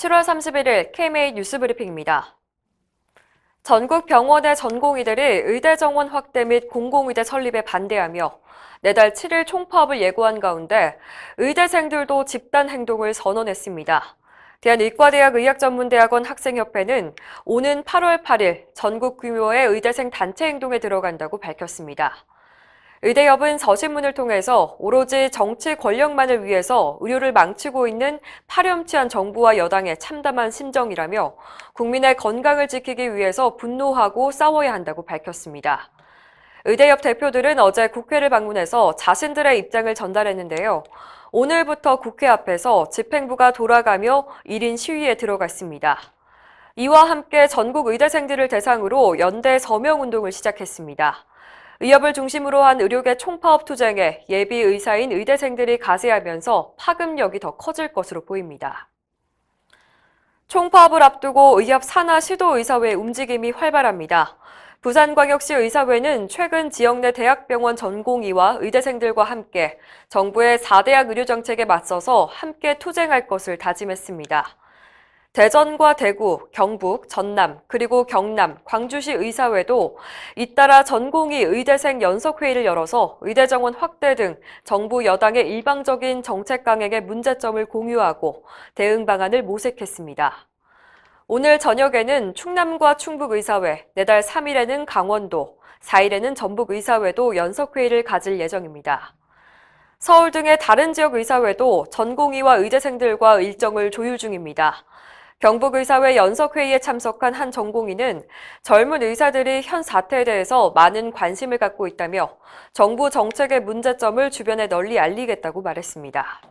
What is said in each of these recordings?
7월 31일 KMA 뉴스브리핑입니다. 전국 병원의 전공의들이 의대 정원 확대 및 공공의대 설립에 반대하며 내달 7일 총파업을 예고한 가운데 의대생들도 집단 행동을 선언했습니다. 대한의과대학 의학전문대학원 학생협회는 오는 8월 8일 전국 규모의 의대생 단체 행동에 들어간다고 밝혔습니다. 의대협은 서신문을 통해서 오로지 정치 권력만을 위해서 의료를 망치고 있는 파렴치한 정부와 여당의 참담한 심정이라며 국민의 건강을 지키기 위해서 분노하고 싸워야 한다고 밝혔습니다. 의대협 대표들은 어제 국회를 방문해서 자신들의 입장을 전달했는데요. 오늘부터 국회 앞에서 집행부가 돌아가며 1인 시위에 들어갔습니다. 이와 함께 전국 의대생들을 대상으로 연대 서명운동을 시작했습니다. 의협을 중심으로 한 의료계 총파업 투쟁에 예비 의사인 의대생들이 가세하면서 파급력이 더 커질 것으로 보입니다. 총파업을 앞두고 의협 산하 시도의사회 움직임이 활발합니다. 부산광역시 의사회는 최근 지역 내 대학병원 전공의와 의대생들과 함께 정부의 4대학 의료정책에 맞서서 함께 투쟁할 것을 다짐했습니다. 대전과 대구, 경북, 전남, 그리고 경남, 광주시 의사회도 잇따라 전공의 의대생 연석회의를 열어서 의대 정원 확대 등 정부 여당의 일방적인 정책 강행의 문제점을 공유하고 대응 방안을 모색했습니다. 오늘 저녁에는 충남과 충북의사회, 내달 3일에는 강원도, 4일에는 전북의사회도 연석회의를 가질 예정입니다. 서울 등의 다른 지역 의사회도 전공의와 의대생들과 일정을 조율 중입니다. 경북의사회 연석회의에 참석한 한 전공의는 젊은 의사들이 현 사태에 대해서 많은 관심을 갖고 있다며 정부 정책의 문제점을 주변에 널리 알리겠다고 말했습니다.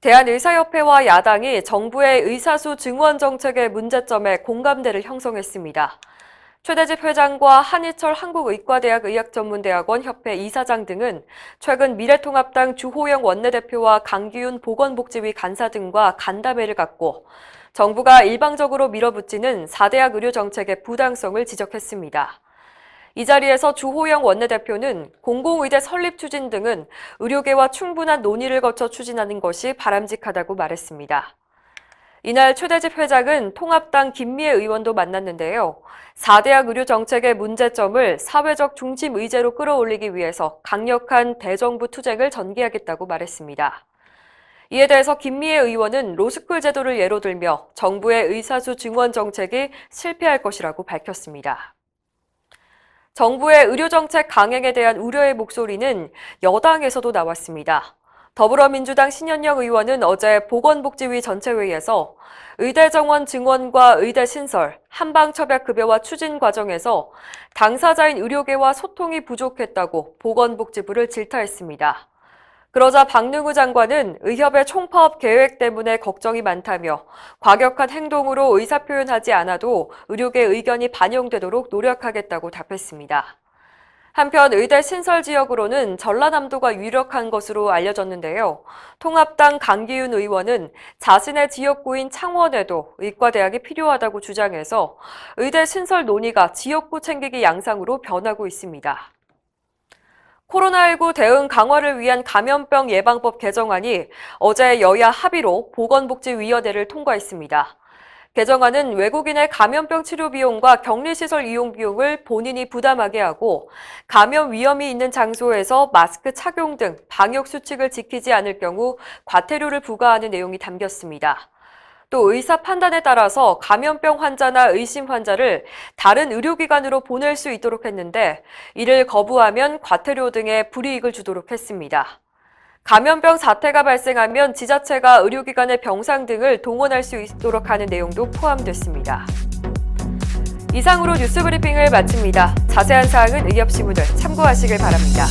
대한의사협회와 야당이 정부의 의사수 증원 정책의 문제점에 공감대를 형성했습니다. 최대집 회장과 한희철 한국의과대학 의학전문대학원 협회 이사장 등은 최근 미래통합당 주호영 원내대표와 강기훈 보건복지위 간사 등과 간담회를 갖고 정부가 일방적으로 밀어붙이는 4대학 의료정책의 부당성을 지적했습니다. 이 자리에서 주호영 원내대표는 공공의대 설립 추진 등은 의료계와 충분한 논의를 거쳐 추진하는 것이 바람직하다고 말했습니다. 이날 최대집 회장은 통합당 김미애 의원도 만났는데요. 4대학 의료정책의 문제점을 사회적 중심 의제로 끌어올리기 위해서 강력한 대정부 투쟁을 전개하겠다고 말했습니다. 이에 대해서 김미애 의원은 로스쿨 제도를 예로 들며 정부의 의사수 증원 정책이 실패할 것이라고 밝혔습니다. 정부의 의료정책 강행에 대한 우려의 목소리는 여당에서도 나왔습니다. 더불어민주당 신현영 의원은 어제 보건복지위 전체회의에서 의대 정원 증원과 의대 신설, 한방첩약급여와 추진 과정에서 당사자인 의료계와 소통이 부족했다고 보건복지부를 질타했습니다. 그러자 박능우 장관은 의협의 총파업 계획 때문에 걱정이 많다며 과격한 행동으로 의사표현하지 않아도 의료계 의견이 반영되도록 노력하겠다고 답했습니다. 한편 의대 신설 지역으로는 전라남도가 유력한 것으로 알려졌는데요. 통합당 강기훈 의원은 자신의 지역구인 창원에도 의과대학이 필요하다고 주장해서 의대 신설 논의가 지역구 챙기기 양상으로 변하고 있습니다. 코로나19 대응 강화를 위한 감염병 예방법 개정안이 어제 여야 합의로 보건복지위원회를 통과했습니다. 개정안은 외국인의 감염병 치료 비용과 격리시설 이용 비용을 본인이 부담하게 하고 감염 위험이 있는 장소에서 마스크 착용 등 방역 수칙을 지키지 않을 경우 과태료를 부과하는 내용이 담겼습니다. 또 의사 판단에 따라서 감염병 환자나 의심 환자를 다른 의료기관으로 보낼 수 있도록 했는데 이를 거부하면 과태료 등의 불이익을 주도록 했습니다. 감염병 사태가 발생하면 지자체가 의료기관의 병상 등을 동원할 수 있도록 하는 내용도 포함됐습니다. 이상으로 뉴스브리핑을 마칩니다. 자세한 사항은 의협신문을 참고하시길 바랍니다.